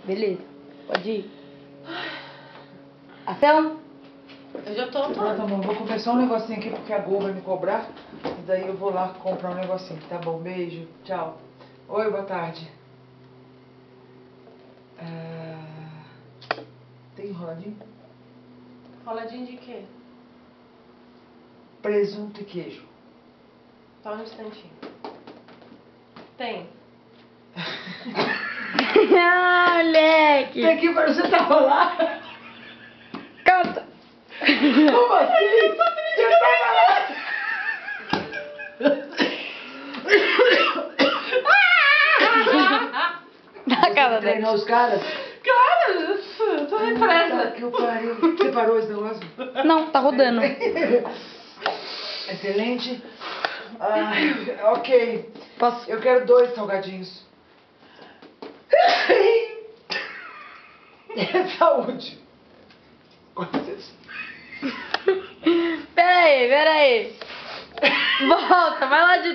Beleza, pode ir. Ação? Eu já tô Tá bom, vou comer só um negocinho aqui porque a Gol vai me cobrar. E daí eu vou lá comprar um negocinho. Tá bom, beijo, tchau. Oi, boa tarde. Tem enroladinho? Roladinho de quê? Presunto e queijo. Só um instantinho. Tem. Ah, moleque! Tem aqui, mas você tava lá? Canta! Como assim? Você tava lá? Na cara Você treinou dele. os caras? Claro, tô Tá impressa. que eu parei. Você parou esse negócio? Não, tá rodando. Excelente. Ok. Posso? Eu quero 2 salgadinhos. Saúde. Pera aí. Volta, vai lá de